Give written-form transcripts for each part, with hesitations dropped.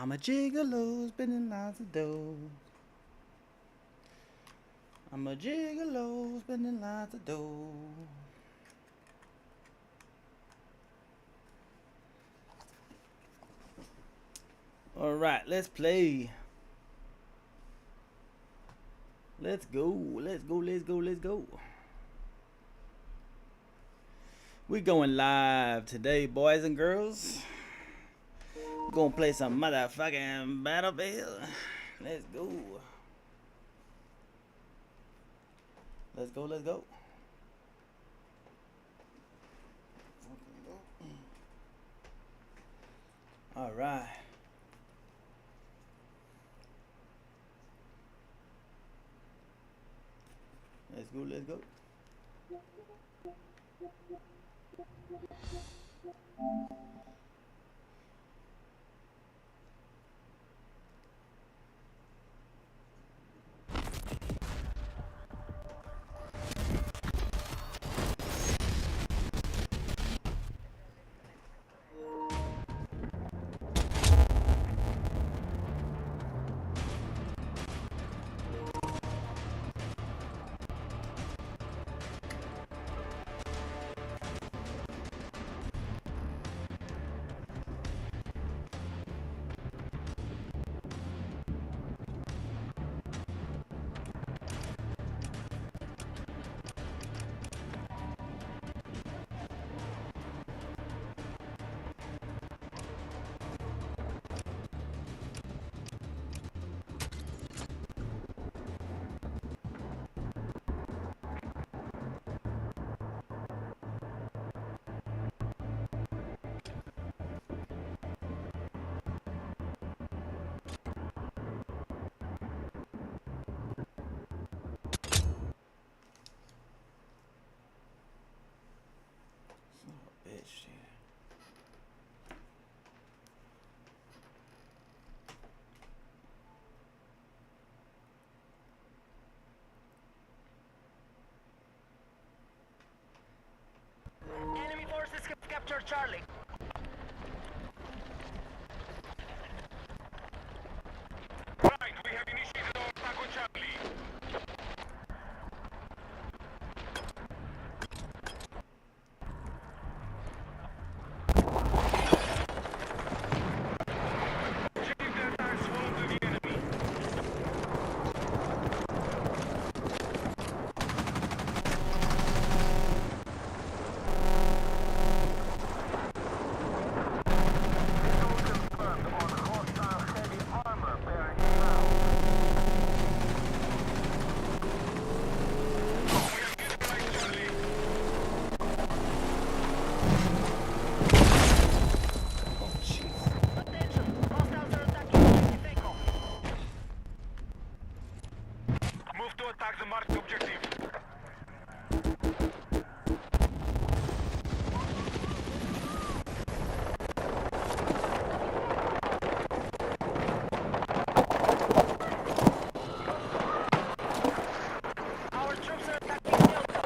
I'm a gigolo spending lots of dough. I'm a gigolo spending lots of dough. Alright, let's play. Let's go. Let's go. Let's go. Let's go. We going live today, boys and girls. Gonna play some motherfucking Battlefield. Let's go. Let's go. Let's go. All right. Let's go. Let's go. Enemy forces have captured Charlie. Right, we have initiated our attack on Charlie. Change the attacks, follow the enemy. Attention, hostiles are attacking objective Echo. Move to attack the marked objective. Our troops are attacking Delta.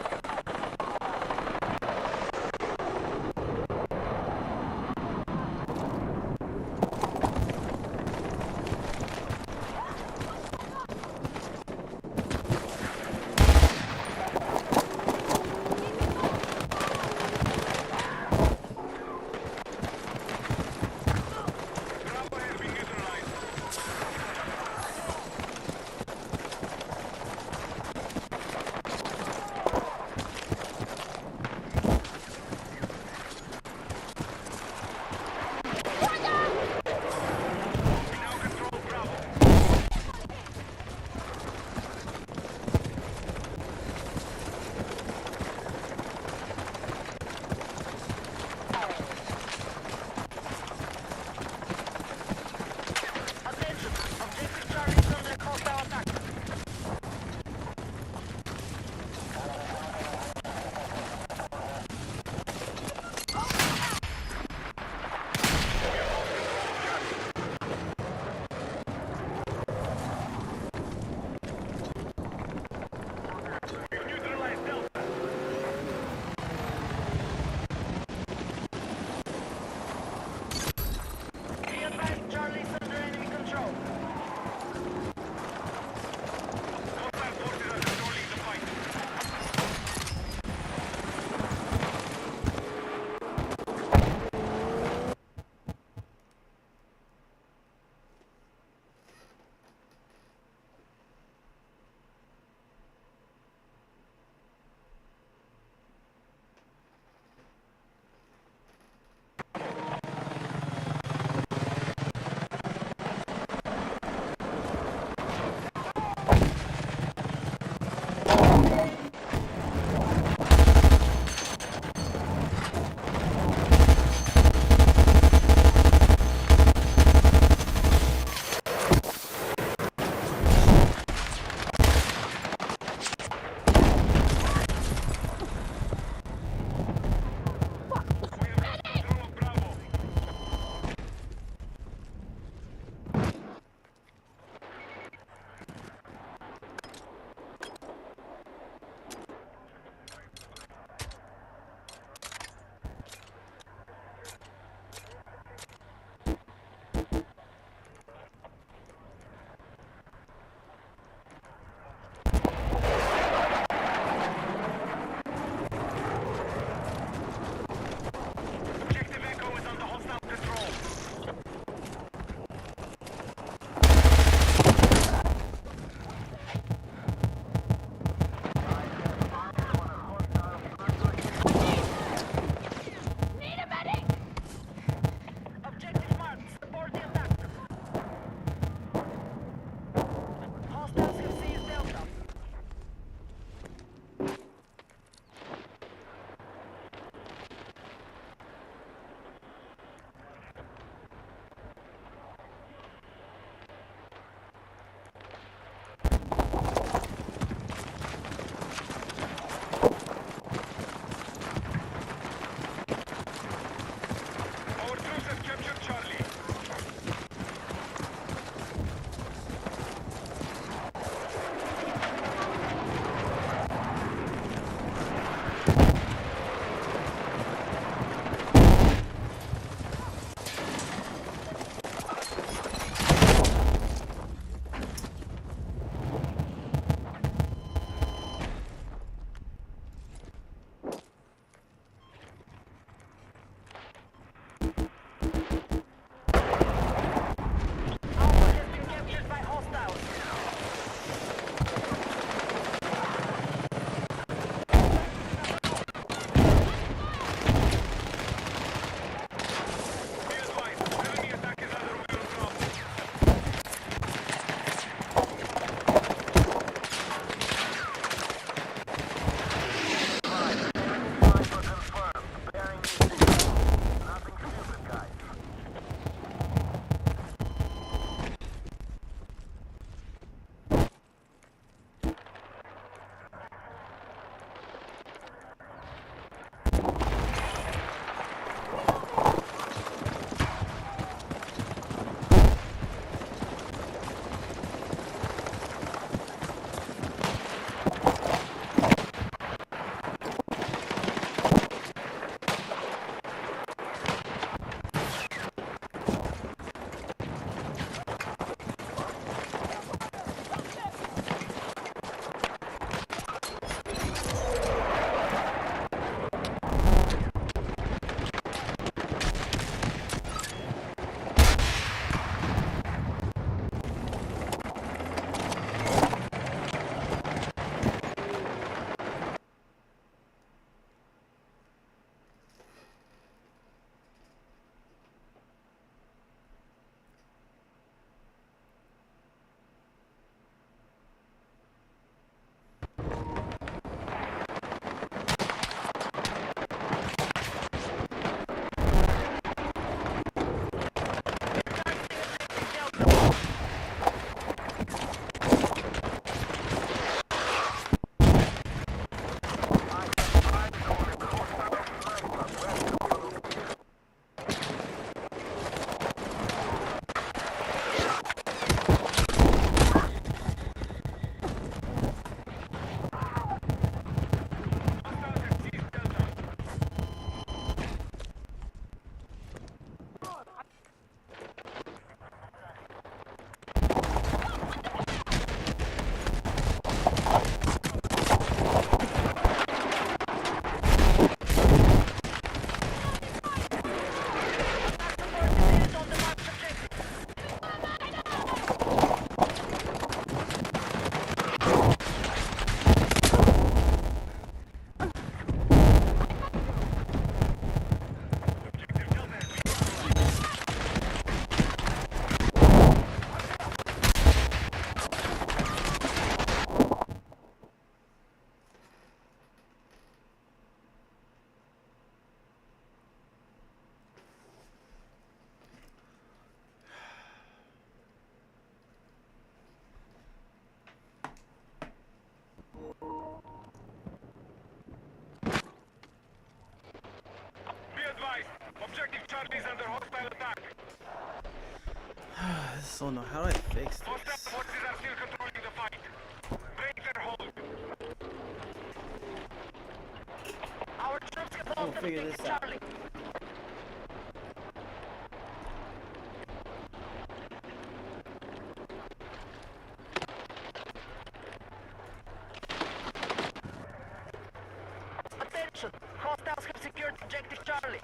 Objective Charlie is under hostile attack. So no, how do I fix Hostile this? forces are still controlling the fight. Break their hold. Our troops have We'll lost figure this objective out. Charlie. Attention! Hostiles have secured objective Charlie.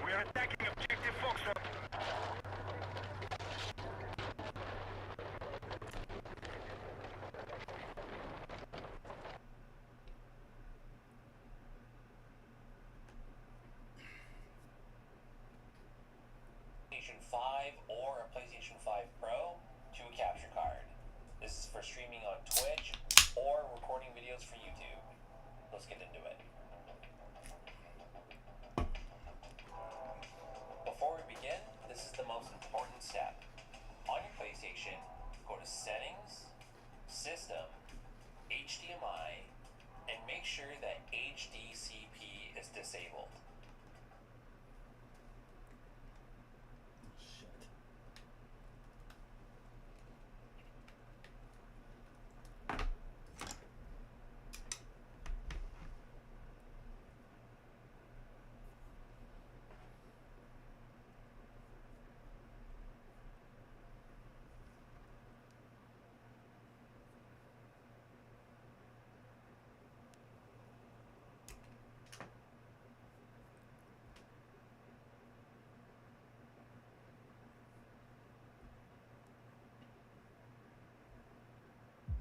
We are attacking objective Foxtrot. PlayStation 5 or a PlayStation 5 Pro to a capture card. This is for streaming on Twitch or recording videos for YouTube. Let's get into it. Before we begin, this is the most important step. On your PlayStation, go to Settings, System, HDMI, and make sure that HDCP is disabled. Shit.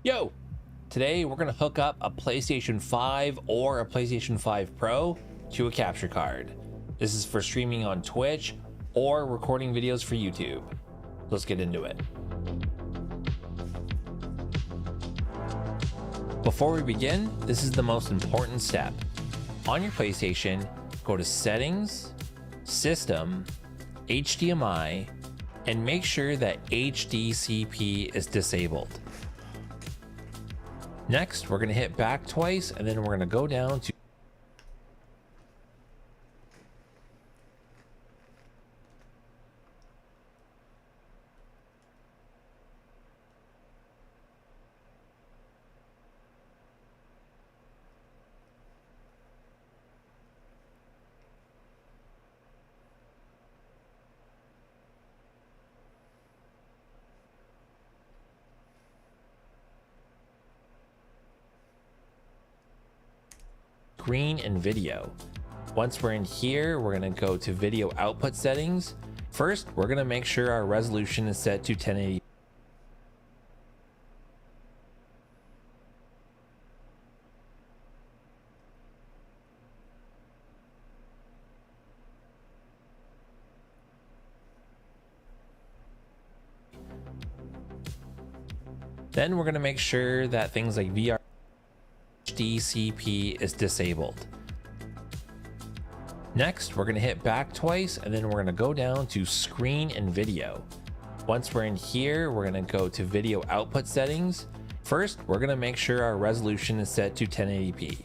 Yo! Today we're going to hook up a PlayStation 5 or a PlayStation 5 Pro to a capture card. This is for streaming on Twitch or recording videos for YouTube. Let's get into it. Before we begin, this is the most important step. On your PlayStation, go to Settings, System, HDMI, and make sure that HDCP is disabled. Next, we're going to hit back twice, and then we're going to go down to screen and video. Once we're in here, we're going to go to video output settings. First, we're going to make sure our resolution is set to 1080. Then we're going to make sure that things like VR HDCP is disabled. Next, we're going to hit back twice, and then we're going to go down to screen and video. Once we're in here, we're going to go to video output settings. First, we're going to make sure our resolution is set to 1080p.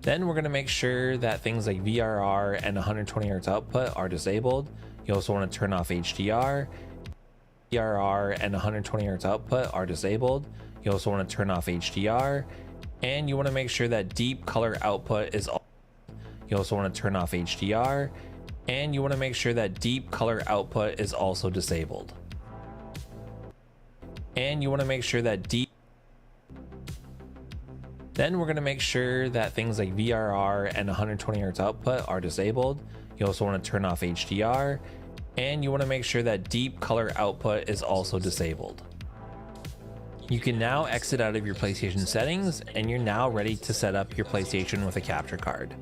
Then we're going to make sure that things like VRR and 120 Hz output are disabled. You also want to turn off HDR. VRR and 120 Hz output are disabled. You also want to turn off HDR, and you want to make sure that deep color output is all. You also want to turn off HDR, and you want to make sure that deep color output is also disabled. And you want to make sure that Then we're going to make sure that things like VRR and 120 Hz output are disabled. You also want to turn off HDR, and you want to make sure that deep color output is also disabled. You can now exit out of your PlayStation settings, and you're now ready to set up your PlayStation with a capture card.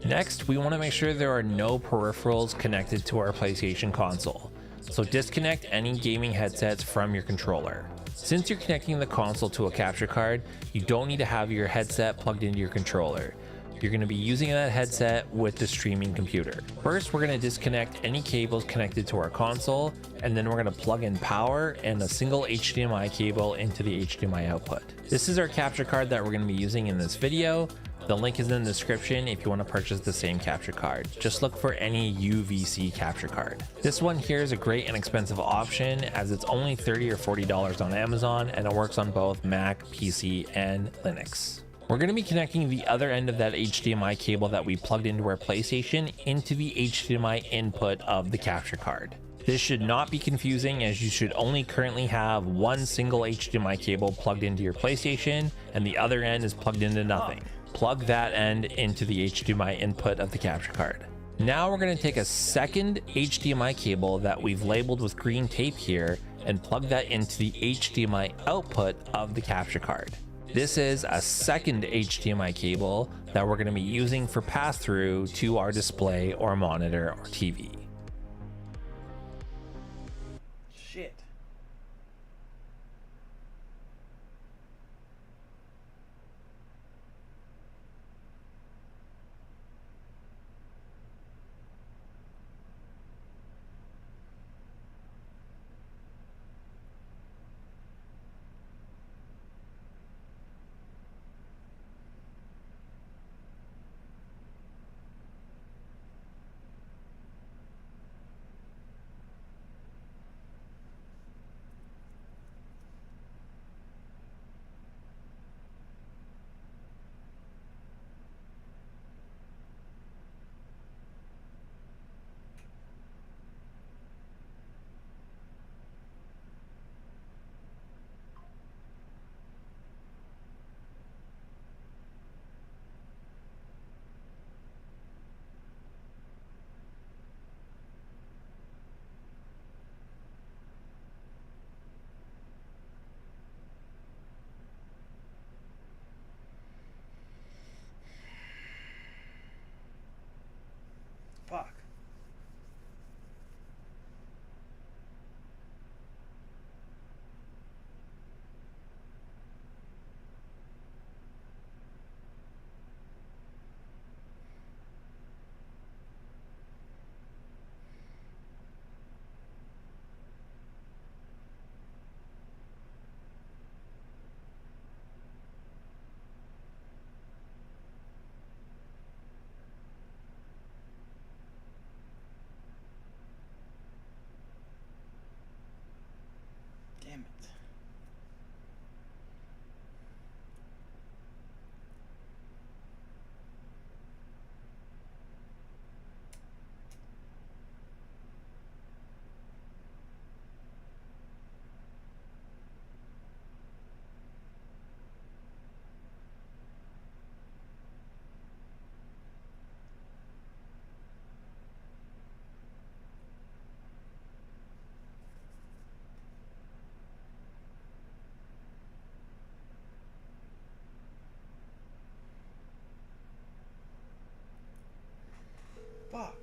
Next, we want to make sure there are no peripherals connected to our PlayStation console. So disconnect any gaming headsets from your controller. Since you're connecting the console to a capture card, you don't need to have your headset plugged into your controller. you're going to be using that headset with the streaming computer. First, we're going to disconnect any cables connected to our console, and then we're going to plug in power and a single HDMI cable into the HDMI output. This is our capture card that we're going to be using in this video. The link is in the description if you want to purchase the same capture card. Just look for any UVC capture card. This one here is a great inexpensive option as it's only $30 or $40 on Amazon, and it works on both Mac, PC, and Linux. We're going to be connecting the other end of that HDMI cable that we plugged into our PlayStation into the HDMI input of the capture card. This should not be confusing as you should only currently have one single HDMI cable plugged into your PlayStation and the other end is plugged into nothing. Plug that end into the HDMI input of the capture card. Now we're going to take a second HDMI cable that we've labeled with green tape here and plug that into the HDMI output of the capture card. This is a second HDMI cable that we're going to be using for pass-through to our display or monitor or TV. Shit. Fuck. Damn it. Fuck.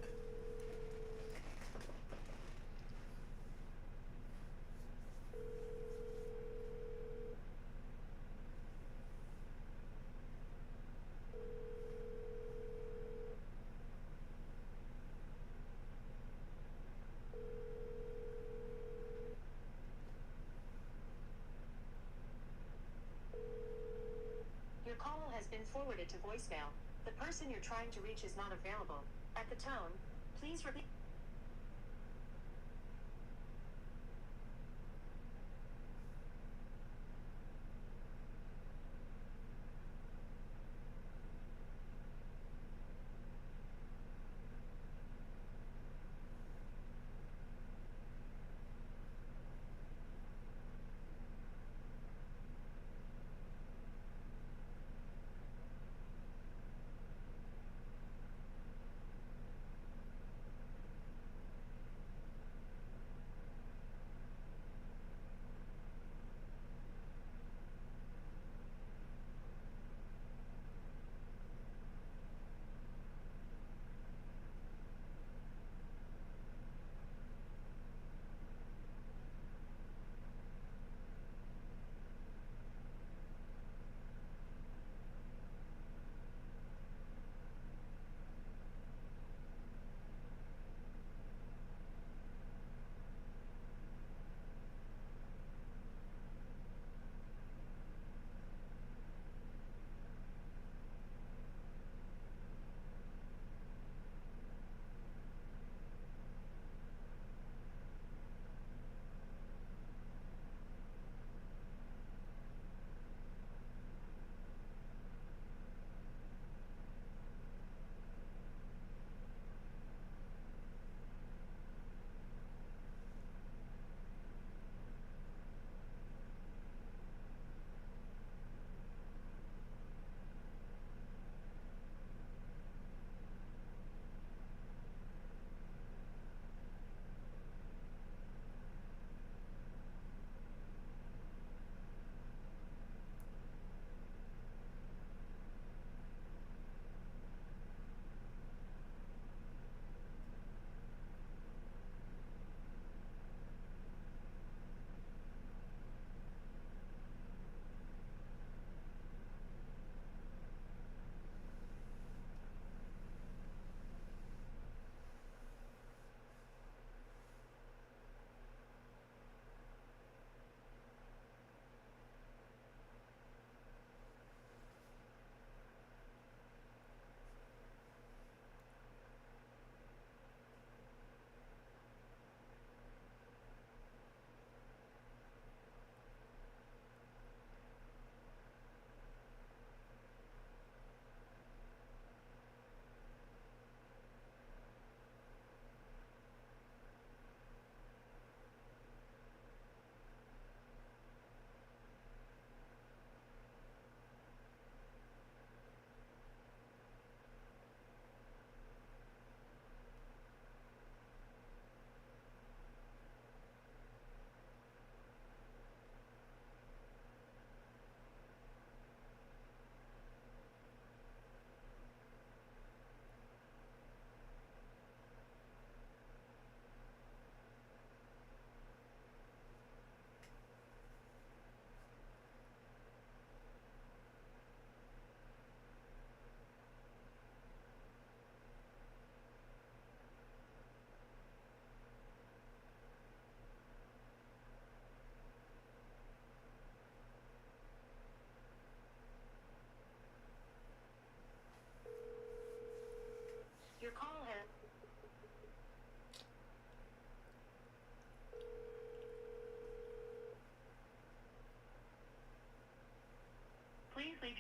Your call has been forwarded to voicemail. The person you're trying to reach is not available. At the tone, please repeat.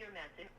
your message. Shit.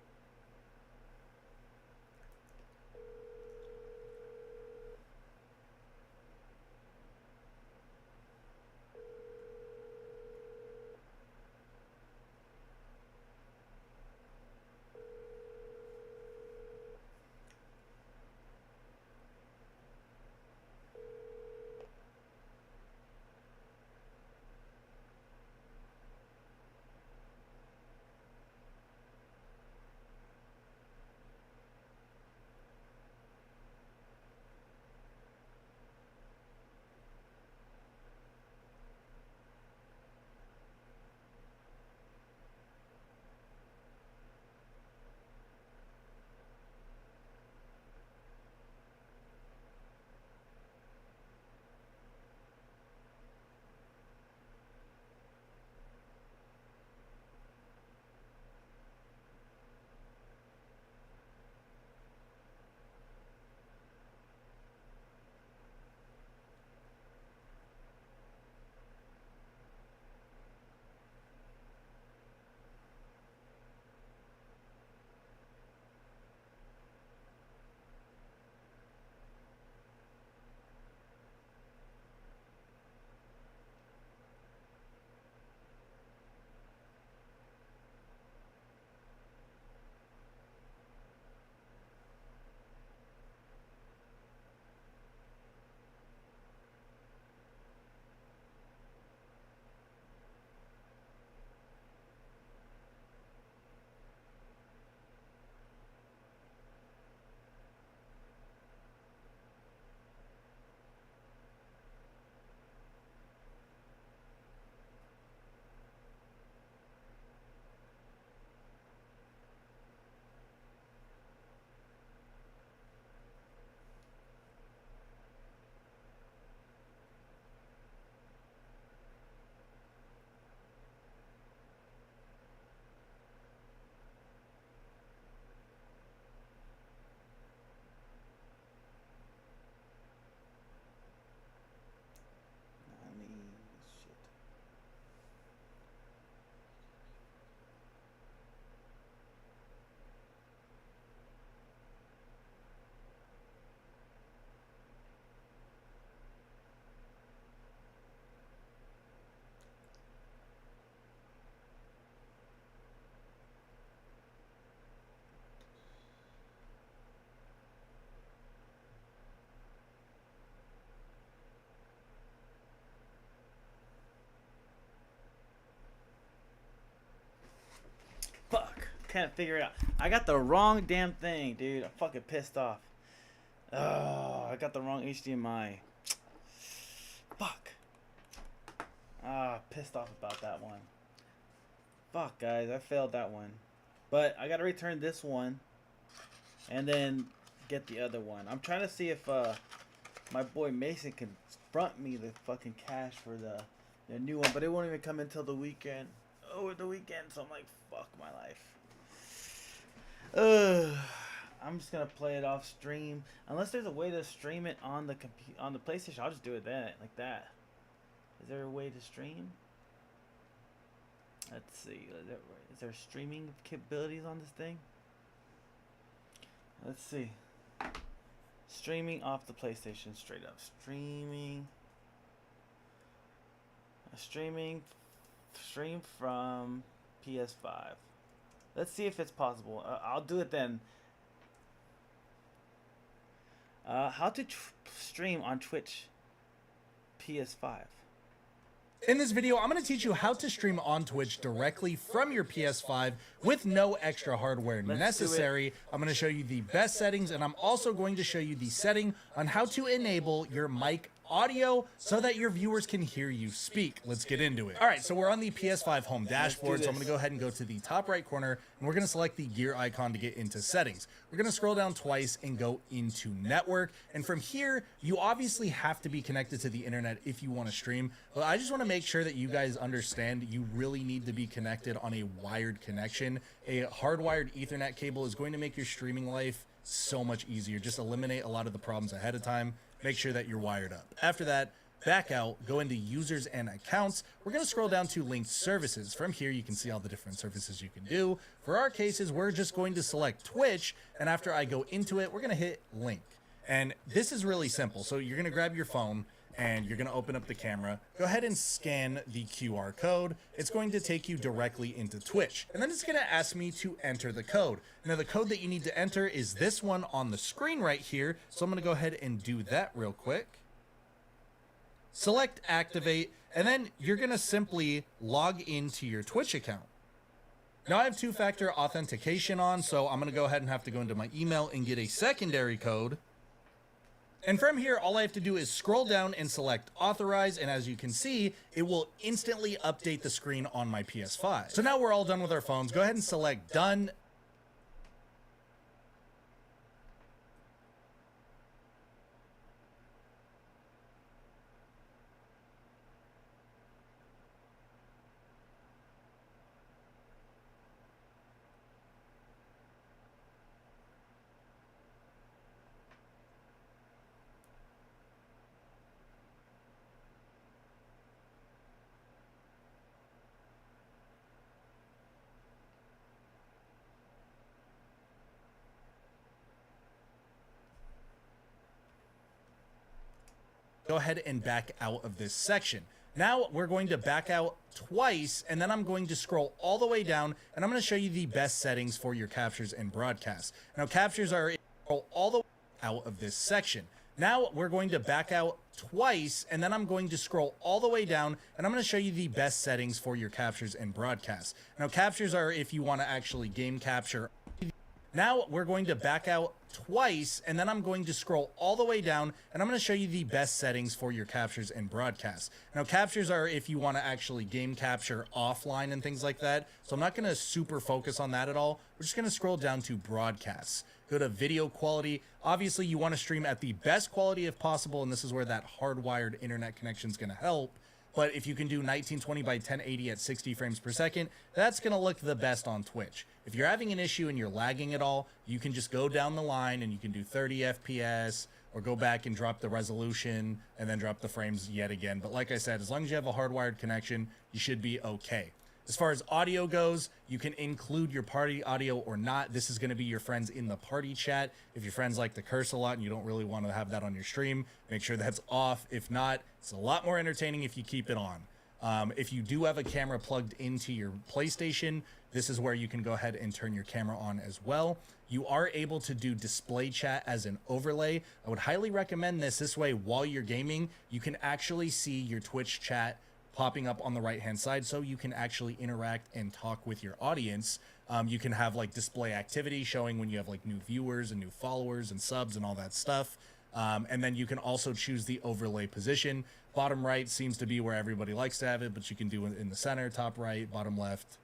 Fuck. Can't figure it out. I got the wrong damn thing, dude. I'm fucking pissed off. Oh, I got the wrong HDMI. Fuck. Pissed off about that one. Fuck, guys. I failed that one. But I gotta return this one. And then get the other one. I'm trying to see if my boy Mason can front me the fucking cash for the new one. But it won't even come until the weekend. Over the weekend. So I'm like, fuck my life. I'm just gonna play it off stream. Unless there's a way to stream it on the on the PlayStation, I'll just do it then, like that. Is there a way to stream? Let's see. Is there streaming capabilities on this thing? Let's see. Streaming off the PlayStation straight up. Stream from PS5. Let's see if it's possible. I'll do it then. How to stream on Twitch PS5. In this video, I'm going to teach you how to stream on Twitch directly from your PS5 with no extra hardware necessary. I'm going to show you the best settings, and I'm also going to show you the setting on how to enable your mic audio so that your viewers can hear you speak. Let's get into it. All right, so we're on the PS5 home dashboard, so I'm going to go ahead and go to the top right corner, and we're going to select the gear icon to get into settings. We're going to scroll down twice and go into network, and from here, you obviously have to be connected to the internet if you want to stream, but I just want to make sure that you guys understand you really need to be connected on a wired connection. A hardwired Ethernet cable is going to make your streaming life so much easier. Just eliminate a lot of the problems ahead of time. Make sure that you're wired up. After that, back out, go into users and accounts. We're going to scroll down to linked services. From here, you can see all the different services you can do. For our cases, we're just going to select Twitch. And after I go into it, we're going to hit link. And this is really simple. So you're going to grab your phone and you're going to open up the camera. Go ahead and scan the QR code. It's going to take you directly into Twitch. And then it's going to ask me to enter the code. Now, the code that you need to enter is this one on the screen right here. So I'm going to go ahead and do that real quick. Select activate, and then you're going to simply log into your Twitch account. Now, I have two-factor authentication on, so I'm going to go ahead and have to go into my email and get a secondary code. And from here, all I have to do is scroll down and select authorize. And as you can see, it will instantly update the screen on my PS5. So now we're all done with our phones. Go ahead and select done. Go ahead and back out of this section. Now we're going to back out twice, and then I'm going to scroll all the way down, and I'm going to show you the best settings for your captures and broadcasts. Now, captures are all the way out of this section. Now we're going to back out twice, and then I'm going to scroll all the way down, and I'm going to show you the best settings for your captures and broadcasts. Now, captures are if you want to actually game capture. Now we're going to back out twice, and then I'm going to scroll all the way down, and I'm going to show you the best settings for your captures and broadcasts. Now, captures are if you want to actually game capture offline and things like that, so I'm not going to super focus on that at all. We're just going to scroll down to broadcasts. Go to video quality. Obviously, you want to stream at the best quality if possible, and this is where that hardwired internet connection is going to help. But if you can do 1920 by 1080 at 60 frames per second, that's going to look the best on Twitch. If you're having an issue and you're lagging at all, you can just go down the line and you can do 30 FPS or go back and drop the resolution and then drop the frames yet again. But like I said, as long as you have a hardwired connection, you should be okay. As far as audio goes, you can include your party audio or not. This is going to be your friends in the party chat. If your friends like to curse a lot and you don't really want to have that on your stream, make sure that's off. If not, it's a lot more entertaining if you keep it on. If you do have a camera plugged into your PlayStation, this is where you can go ahead and turn your camera on as well. You are able to do display chat as an overlay. I would highly recommend this. This way, while you're gaming, you can actually see your Twitch chat popping up on the right hand side, so you can actually interact and talk with your audience. You can have like display activity showing when you have like new viewers and new followers and subs and all that stuff. And then you can also choose the overlay position. Bottom right seems to be where everybody likes to have it, but you can do it in the center, top right, bottom left,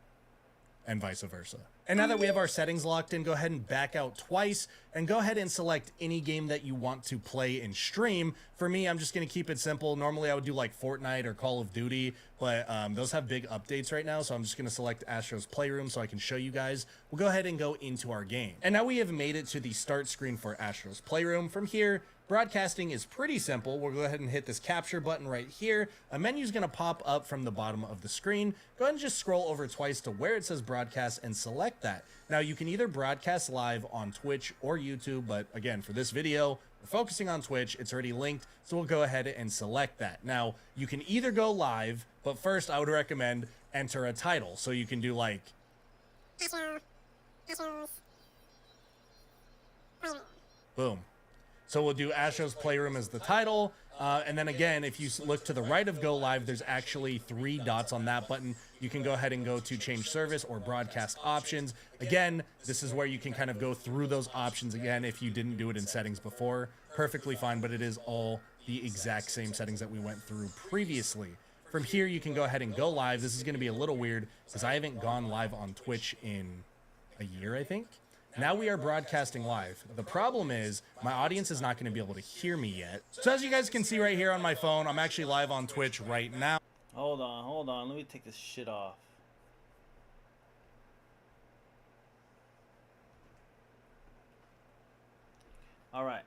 and vice versa. And now that we have our settings locked in, go ahead and back out twice and go ahead and select any game that you want to play and stream. For me, I'm just going to keep it simple. Normally I would do like Fortnite or Call of Duty, but those have big updates right now. So I'm just going to select Astro's Playroom so I can show you guys. We'll go ahead and go into our game. And now we have made it to the start screen for Astro's Playroom. From here, broadcasting is pretty simple. We'll go ahead and hit this capture button right here. A menu is going to pop up from the bottom of the screen. Go ahead and just scroll over twice to where it says broadcast and select that. Now you can either broadcast live on Twitch or YouTube, but again, for this video, we're focusing on Twitch. It's already linked, so we'll go ahead and select that. Now you can either go live, but first I would recommend enter a title. So you can do like, boom. So we'll do Astro's Playroom as the title. And then again, if you look to the right of Go Live, there's actually 3 dots on that button. You can go ahead and go to change service or broadcast options. Again, this is where you can kind of go through those options again if you didn't do it in settings before. Perfectly fine, but it is all the exact same settings that we went through previously. From here, you can go ahead and go live. This is going to be a little weird because I haven't gone live on Twitch in a year, I think. Now we are broadcasting live. The problem is my audience is not going to be able to hear me yet. So as you guys can see right here on my phone, I'm actually live on Twitch right now. Hold on. Let me take this shit off. All right.